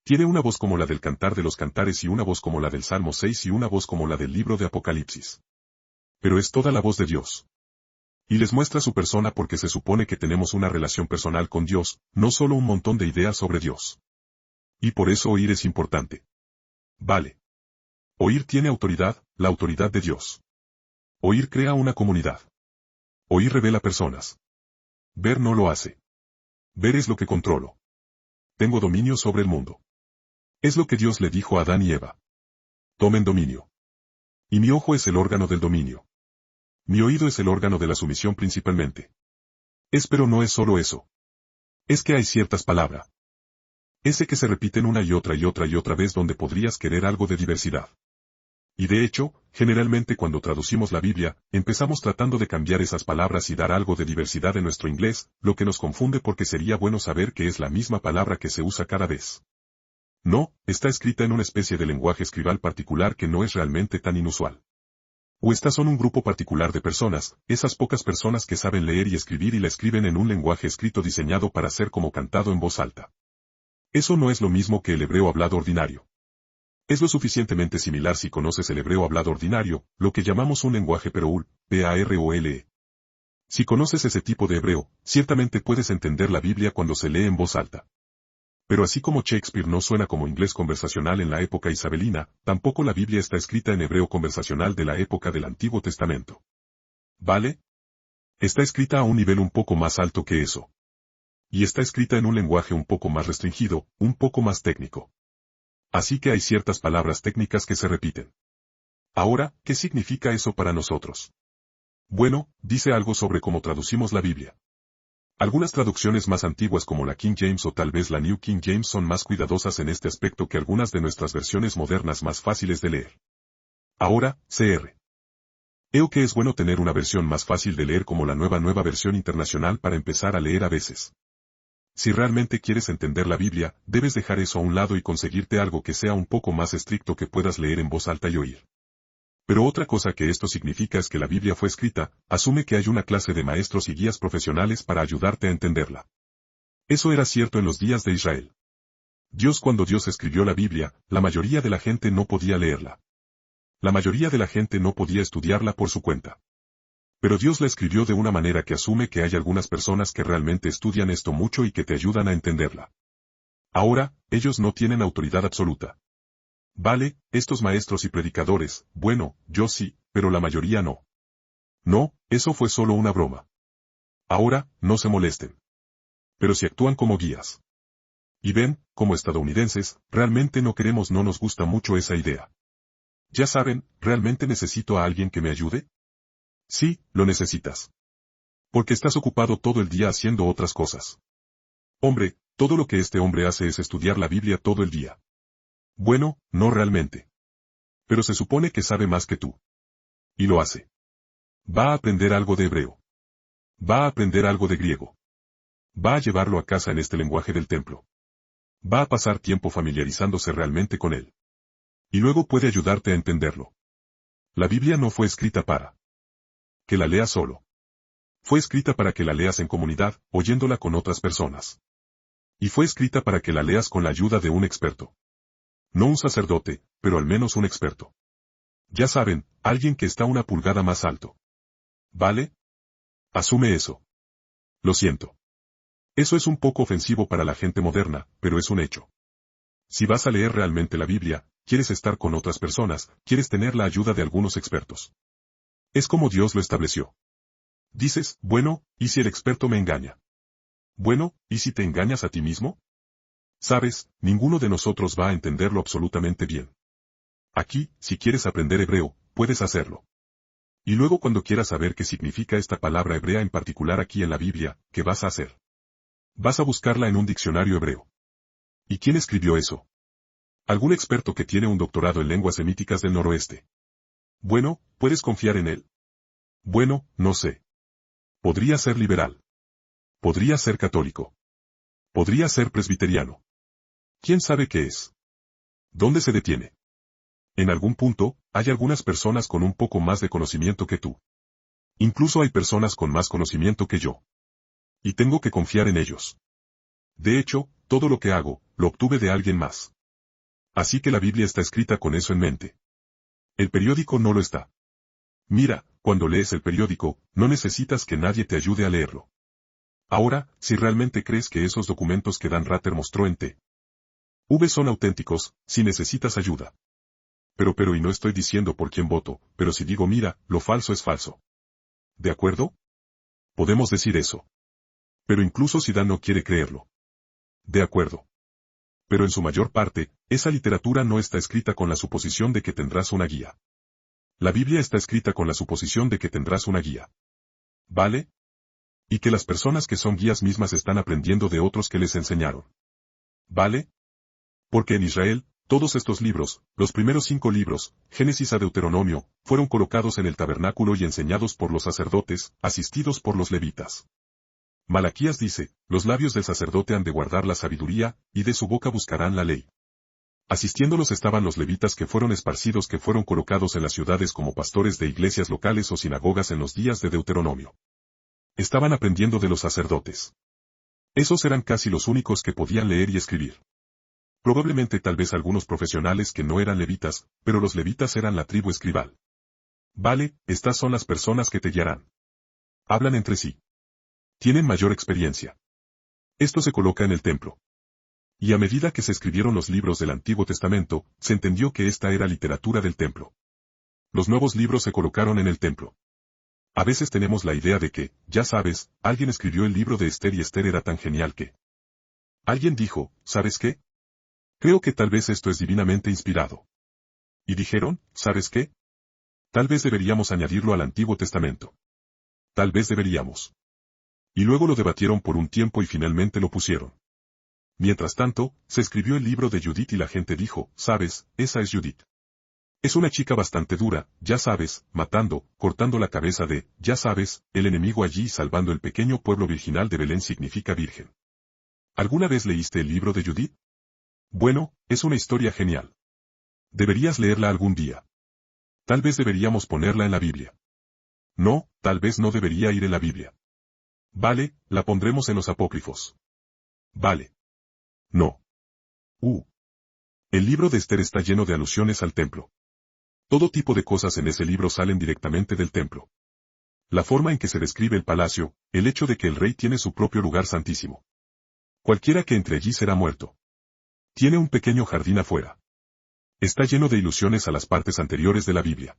Tiene una voz como la del Cantar de los Cantares y una voz como la del Salmo 6 y una voz como la del libro de Apocalipsis. Pero es toda la voz de Dios. Y les muestra su persona porque se supone que tenemos una relación personal con Dios, no solo un montón de ideas sobre Dios. Y por eso oír es importante. Vale. Oír tiene autoridad, la autoridad de Dios. Oír crea una comunidad. Oír revela personas. Ver no lo hace. Ver es lo que controlo. Tengo dominio sobre el mundo. Es lo que Dios le dijo a Adán y Eva. Tomen dominio. Y mi ojo es el órgano del dominio. Mi oído es el órgano de la sumisión principalmente. Pero no es solo eso. Es que hay ciertas palabras. Ese que se repiten una y otra y otra y otra vez donde podrías querer algo de diversidad. Y de hecho, generalmente cuando traducimos la Biblia, empezamos tratando de cambiar esas palabras y dar algo de diversidad en nuestro inglés, lo que nos confunde porque sería bueno saber que es la misma palabra que se usa cada vez. No, está escrita en una especie de lenguaje escribal particular que no es realmente tan inusual. O estas son un grupo particular de personas, esas pocas personas que saben leer y escribir y la escriben en un lenguaje escrito diseñado para ser como cantado en voz alta. Eso no es lo mismo que el hebreo hablado ordinario. Es lo suficientemente similar si conoces el hebreo hablado ordinario, lo que llamamos un lenguaje Parole, P-A-R-O-L-E. Si conoces ese tipo de hebreo, ciertamente puedes entender la Biblia cuando se lee en voz alta. Pero así como Shakespeare no suena como inglés conversacional en la época isabelina, tampoco la Biblia está escrita en hebreo conversacional de la época del Antiguo Testamento. ¿Vale? Está escrita a un nivel un poco más alto que eso. Y está escrita en un lenguaje un poco más restringido, un poco más técnico. Así que hay ciertas palabras técnicas que se repiten. Ahora, ¿qué significa eso para nosotros? Bueno, dice algo sobre cómo traducimos la Biblia. Algunas traducciones más antiguas como la King James o tal vez la New King James son más cuidadosas en este aspecto que algunas de nuestras versiones modernas más fáciles de leer. Ahora, Cr. Creo que es bueno tener una versión más fácil de leer como la nueva versión internacional para empezar a leer a veces. Si realmente quieres entender la Biblia, debes dejar eso a un lado y conseguirte algo que sea un poco más estricto que puedas leer en voz alta y oír. Pero otra cosa que esto significa es que la Biblia fue escrita, asume que hay una clase de maestros y guías profesionales para ayudarte a entenderla. Eso era cierto en los días de Israel. Cuando Dios escribió la Biblia, la mayoría de la gente no podía leerla. La mayoría de la gente no podía estudiarla por su cuenta. Pero Dios la escribió de una manera que asume que hay algunas personas que realmente estudian esto mucho y que te ayudan a entenderla. Ahora, ellos no tienen autoridad absoluta. Vale, estos maestros y predicadores, bueno, yo sí, pero la mayoría no. No, eso fue solo una broma. Ahora, no se molesten. Pero si actúan como guías. Y ven, como estadounidenses, realmente no nos gusta mucho esa idea. Ya saben, ¿realmente necesito a alguien que me ayude? Sí, lo necesitas. Porque estás ocupado todo el día haciendo otras cosas. Hombre, todo lo que este hombre hace es estudiar la Biblia todo el día. Bueno, no realmente. Pero se supone que sabe más que tú. Y lo hace. Va a aprender algo de hebreo. Va a aprender algo de griego. Va a llevarlo a casa en este lenguaje del templo. Va a pasar tiempo familiarizándose realmente con él. Y luego puede ayudarte a entenderlo. La Biblia no fue escrita para que la leas solo. Fue escrita para que la leas en comunidad, oyéndola con otras personas. Y fue escrita para que la leas con la ayuda de un experto. No un sacerdote, pero al menos un experto. Ya saben, alguien que está una pulgada más alto. ¿Vale? Asume eso. Lo siento. Eso es un poco ofensivo para la gente moderna, pero es un hecho. Si vas a leer realmente la Biblia, quieres estar con otras personas, quieres tener la ayuda de algunos expertos. Es como Dios lo estableció. Dices, bueno, ¿y si el experto me engaña? Bueno, ¿y si te engañas a ti mismo? Sabes, ninguno de nosotros va a entenderlo absolutamente bien. Aquí, si quieres aprender hebreo, puedes hacerlo. Y luego cuando quieras saber qué significa esta palabra hebrea en particular aquí en la Biblia, ¿qué vas a hacer? Vas a buscarla en un diccionario hebreo. ¿Y quién escribió eso? ¿Algún experto que tiene un doctorado en lenguas semíticas del noroeste? Bueno, ¿puedes confiar en él? Bueno, no sé. Podría ser liberal. Podría ser católico. Podría ser presbiteriano. ¿Quién sabe qué es? ¿Dónde se detiene? En algún punto, hay algunas personas con un poco más de conocimiento que tú. Incluso hay personas con más conocimiento que yo. Y tengo que confiar en ellos. De hecho, todo lo que hago, lo obtuve de alguien más. Así que la Biblia está escrita con eso en mente. El periódico no lo está. Mira, cuando lees el periódico, no necesitas que nadie te ayude a leerlo. Ahora, si realmente crees que esos documentos que Dan Rather mostró en TV son auténticos, si necesitas ayuda. Pero y no estoy diciendo por quién voto, pero si digo mira, lo falso es falso. ¿De acuerdo? Podemos decir eso. Pero incluso si Dan no quiere creerlo. De acuerdo. Pero en su mayor parte, esa literatura no está escrita con la suposición de que tendrás una guía. La Biblia está escrita con la suposición de que tendrás una guía. ¿Vale? Y que las personas que son guías mismas están aprendiendo de otros que les enseñaron. ¿Vale? Porque en Israel, todos estos libros, los primeros 5 libros, Génesis a Deuteronomio, fueron colocados en el tabernáculo y enseñados por los sacerdotes, asistidos por los levitas. Malaquías dice, los labios del sacerdote han de guardar la sabiduría, y de su boca buscarán la ley. Asistiéndolos estaban los levitas que fueron esparcidos que fueron colocados en las ciudades como pastores de iglesias locales o sinagogas en los días de Deuteronomio. Estaban aprendiendo de los sacerdotes. Esos eran casi los únicos que podían leer y escribir. Probablemente tal vez algunos profesionales que no eran levitas, pero los levitas eran la tribu escribal. Vale, estas son las personas que te guiarán. Hablan entre sí. Tienen mayor experiencia. Esto se coloca en el templo. Y a medida que se escribieron los libros del Antiguo Testamento, se entendió que esta era literatura del templo. Los nuevos libros se colocaron en el templo. A veces tenemos la idea de que, ya sabes, alguien escribió el libro de Esther y Esther era tan genial que... Alguien dijo, ¿sabes qué? Creo que tal vez esto es divinamente inspirado. Y dijeron, ¿sabes qué? Tal vez deberíamos añadirlo al Antiguo Testamento. Tal vez deberíamos. Y luego lo debatieron por un tiempo y finalmente lo pusieron. Mientras tanto, se escribió el libro de Judith y la gente dijo, ¿sabes? Esa es Judith. Es una chica bastante dura, ya sabes, matando, cortando la cabeza de, ya sabes, el enemigo allí salvando el pequeño pueblo virginal de Belén significa virgen. ¿Alguna vez leíste el libro de Judith? Bueno, es una historia genial. Deberías leerla algún día. Tal vez deberíamos ponerla en la Biblia. No, tal vez no debería ir en la Biblia. Vale, la pondremos en los apócrifos. Vale. No. El libro de Esther está lleno de alusiones al templo. Todo tipo de cosas en ese libro salen directamente del templo. La forma en que se describe el palacio, el hecho de que el rey tiene su propio lugar santísimo. Cualquiera que entre allí será muerto. Tiene un pequeño jardín afuera. Está lleno de ilusiones a las partes anteriores de la Biblia.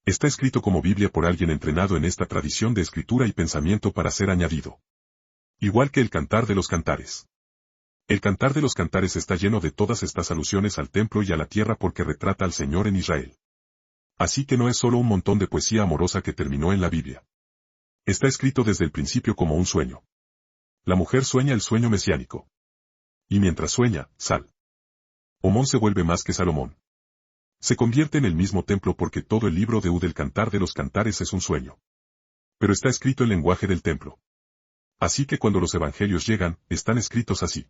Está escrito como Biblia por alguien entrenado en esta tradición de escritura y pensamiento para ser añadido. Igual que el Cantar de los Cantares. El Cantar de los Cantares está lleno de todas estas alusiones al templo y a la tierra porque retrata al Señor en Israel. Así que no es solo un montón de poesía amorosa que terminó en la Biblia. Está escrito desde el principio como un sueño. La mujer sueña el sueño mesiánico. Y mientras sueña, Salomón se vuelve más que Salomón. Se convierte en el mismo templo porque todo el libro de del Cantar de los Cantares es un sueño. Pero está escrito en lenguaje del templo. Así que cuando los evangelios llegan, están escritos así.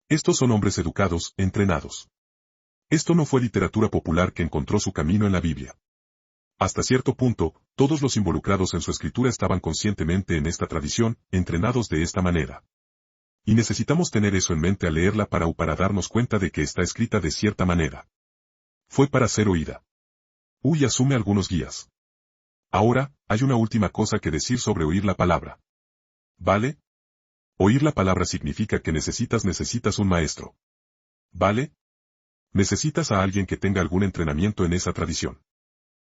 Estos son hombres educados, entrenados. Esto no fue literatura popular que encontró su camino en la Biblia. Hasta cierto punto, todos los involucrados en su escritura estaban conscientemente en esta tradición, entrenados de esta manera. Y necesitamos tener eso en mente al leerla para darnos cuenta de que está escrita de cierta manera. Fue para ser oída. Asume algunos guías. Ahora, hay una última cosa que decir sobre oír la palabra. ¿Vale? Oír la palabra significa que necesitas un maestro. ¿Vale? Necesitas a alguien que tenga algún entrenamiento en esa tradición.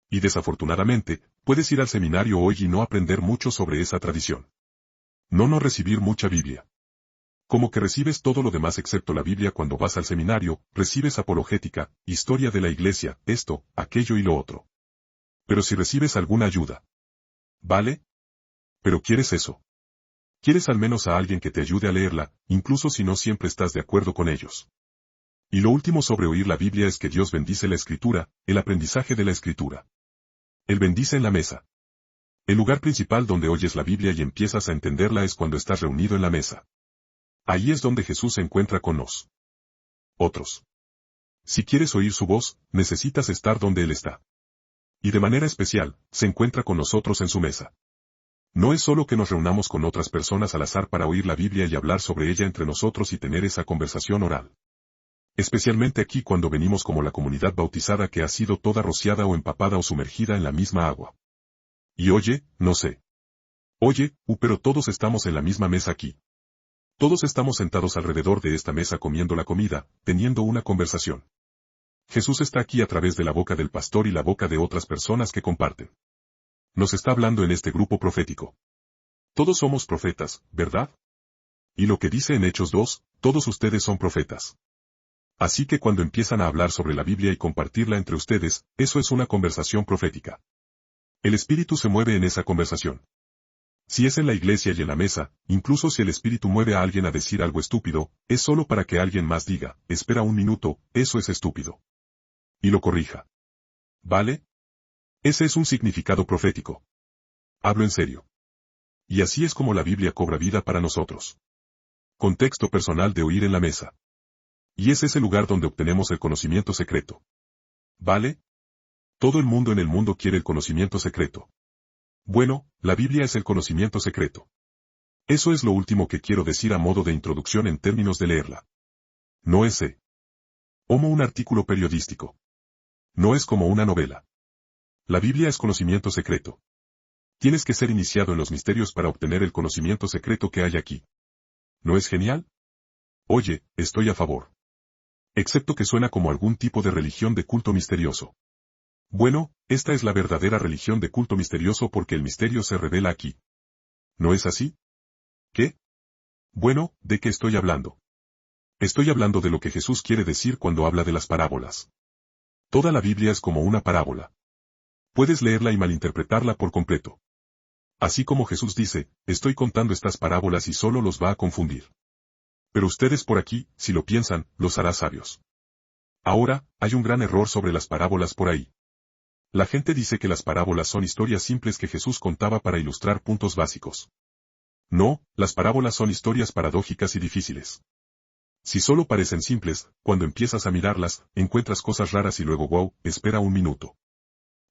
Y desafortunadamente, puedes ir al seminario hoy y no aprender mucho sobre esa tradición. No recibir mucha Biblia. Como que recibes todo lo demás excepto la Biblia cuando vas al seminario, recibes apologética, historia de la iglesia, esto, aquello y lo otro. Pero si recibes alguna ayuda. ¿Vale? Pero quieres eso. Quieres al menos a alguien que te ayude a leerla, incluso si no siempre estás de acuerdo con ellos. Y lo último sobre oír la Biblia es que Dios bendice la escritura, el aprendizaje de la escritura. Él bendice en la mesa. El lugar principal donde oyes la Biblia y empiezas a entenderla es cuando estás reunido en la mesa. Ahí es donde Jesús se encuentra con nosotros. Si quieres oír su voz, necesitas estar donde Él está. Y de manera especial, se encuentra con nosotros en su mesa. No es solo que nos reunamos con otras personas al azar para oír la Biblia y hablar sobre ella entre nosotros y tener esa conversación oral. Especialmente aquí cuando venimos como la comunidad bautizada que ha sido toda rociada o empapada o sumergida en la misma agua. Y no sé. Pero todos estamos en la misma mesa aquí. Todos estamos sentados alrededor de esta mesa comiendo la comida, teniendo una conversación. Jesús está aquí a través de la boca del pastor y la boca de otras personas que comparten. Nos está hablando en este grupo profético. Todos somos profetas, ¿verdad? Y lo que dice en Hechos 2, todos ustedes son profetas. Así que cuando empiezan a hablar sobre la Biblia y compartirla entre ustedes, eso es una conversación profética. El Espíritu se mueve en esa conversación. Si es en la iglesia y en la mesa, incluso si el Espíritu mueve a alguien a decir algo estúpido, es solo para que alguien más diga, espera un minuto, eso es estúpido. Y lo corrija. ¿Vale? Ese es un significado profético. Hablo en serio. Y así es como la Biblia cobra vida para nosotros. Contexto personal de oír en la mesa. Y es ese lugar donde obtenemos el conocimiento secreto. ¿Vale? Todo el mundo en el mundo quiere el conocimiento secreto. Bueno, la Biblia es el conocimiento secreto. Eso es lo último que quiero decir a modo de introducción en términos de leerla. No es como un artículo periodístico. No es como una novela. La Biblia es conocimiento secreto. Tienes que ser iniciado en los misterios para obtener el conocimiento secreto que hay aquí. ¿No es genial? Oye, estoy a favor. Excepto que suena como algún tipo de religión de culto misterioso. Bueno, esta es la verdadera religión de culto misterioso porque el misterio se revela aquí. ¿No es así? ¿Qué? Bueno, ¿de qué estoy hablando? Estoy hablando de lo que Jesús quiere decir cuando habla de las parábolas. Toda la Biblia es como una parábola. Puedes leerla y malinterpretarla por completo. Así como Jesús dice, estoy contando estas parábolas y solo los va a confundir. Pero ustedes por aquí, si lo piensan, los hará sabios. Ahora, hay un gran error sobre las parábolas por ahí. La gente dice que las parábolas son historias simples que Jesús contaba para ilustrar puntos básicos. No, las parábolas son historias paradójicas y difíciles. Si solo parecen simples, cuando empiezas a mirarlas, encuentras cosas raras y luego wow, espera un minuto.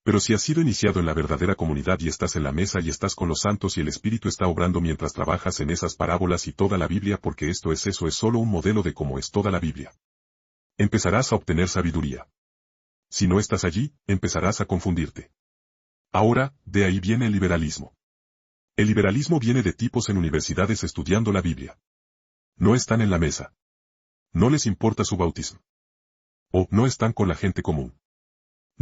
Pero si has sido iniciado en la verdadera comunidad y estás en la mesa y estás con los santos y el Espíritu está obrando mientras trabajas en esas parábolas y toda la Biblia porque eso es solo un modelo de cómo es toda la Biblia. Empezarás a obtener sabiduría. Si no estás allí, empezarás a confundirte. Ahora, de ahí viene el liberalismo. El liberalismo viene de tipos en universidades estudiando la Biblia. No están en la mesa. No les importa su bautismo. O no están con la gente común.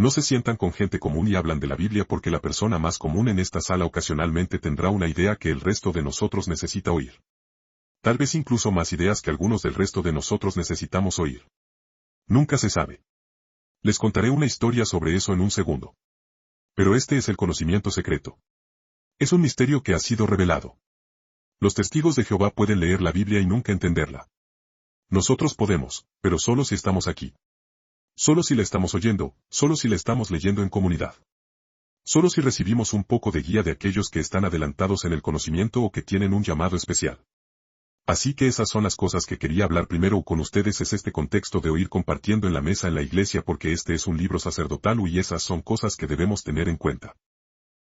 No se sientan con gente común y hablan de la Biblia porque la persona más común en esta sala ocasionalmente tendrá una idea que el resto de nosotros necesita oír. Tal vez incluso más ideas que algunos del resto de nosotros necesitamos oír. Nunca se sabe. Les contaré una historia sobre eso en un segundo. Pero este es el conocimiento secreto. Es un misterio que ha sido revelado. Los testigos de Jehová pueden leer la Biblia y nunca entenderla. Nosotros podemos, pero solo si estamos aquí. Solo si la estamos oyendo, solo si la estamos leyendo en comunidad. Solo si recibimos un poco de guía de aquellos que están adelantados en el conocimiento o que tienen un llamado especial. Así que esas son las cosas que quería hablar primero con ustedes es este contexto de oír compartiendo en la mesa en la iglesia porque este es un libro sacerdotal y esas son cosas que debemos tener en cuenta.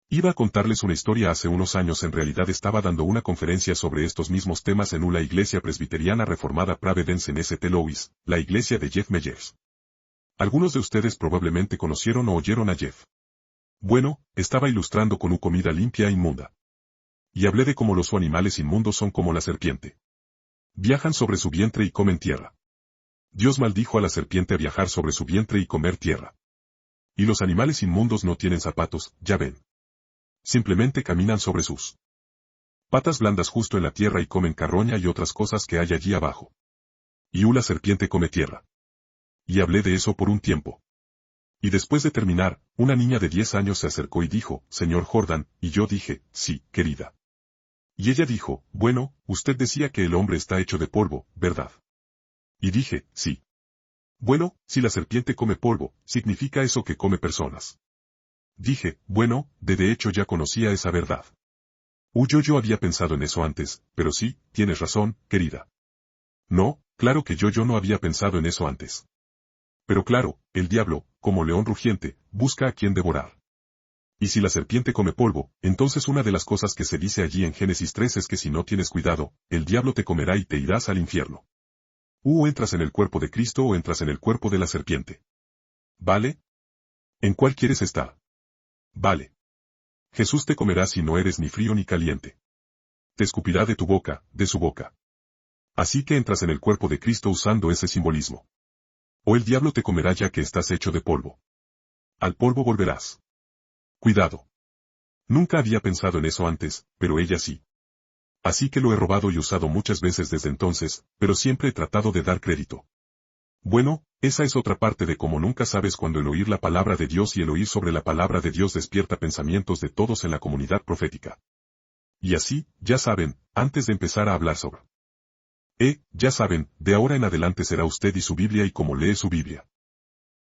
Iba a contarles una historia hace unos años en realidad estaba dando una conferencia sobre estos mismos temas en una iglesia presbiteriana reformada Providence en St. Louis, la iglesia de Jeff Meyers. Algunos de ustedes probablemente conocieron o oyeron a Jeff. Bueno, estaba ilustrando con una comida limpia e inmunda. Y hablé de cómo los animales inmundos son como la serpiente. Viajan sobre su vientre y comen tierra. Dios maldijo a la serpiente a viajar sobre su vientre y comer tierra. Y los animales inmundos no tienen zapatos, ya ven. Simplemente caminan sobre sus patas blandas justo en la tierra y comen carroña y otras cosas que hay allí abajo. Y la serpiente come tierra. Y hablé de eso por un tiempo. Y después de terminar, una niña de 10 años se acercó y dijo, Señor Jordan, y yo dije, sí, querida. Y ella dijo, bueno, usted decía que el hombre está hecho de polvo, ¿verdad? Y dije, sí. Bueno, si la serpiente come polvo, significa eso que come personas. Dije, bueno, de hecho ya conocía esa verdad. Yo había pensado en eso antes, pero sí, tienes razón, querida. No, claro que yo no había pensado en eso antes. Pero claro, el diablo, como león rugiente, busca a quien devorar. Y si la serpiente come polvo, entonces una de las cosas que se dice allí en Génesis 3 es que si no tienes cuidado, el diablo te comerá y te irás al infierno. O entras en el cuerpo de Cristo o entras en el cuerpo de la serpiente. ¿Vale? ¿En cuál quieres estar? Vale. Jesús te comerá si no eres ni frío ni caliente. Te escupirá de tu boca, de su boca. Así que entras en el cuerpo de Cristo usando ese simbolismo. O el diablo te comerá ya que estás hecho de polvo. Al polvo volverás. Cuidado. Nunca había pensado en eso antes, pero ella sí. Así que lo he robado y usado muchas veces desde entonces, pero siempre he tratado de dar crédito. Bueno, esa es otra parte de cómo nunca sabes cuando el oír la palabra de Dios y el oír sobre la palabra de Dios despierta pensamientos de todos en la comunidad profética. Y así, ya saben, antes de empezar a hablar sobre. Ya saben, de ahora en adelante será usted y su Biblia y cómo lee su Biblia.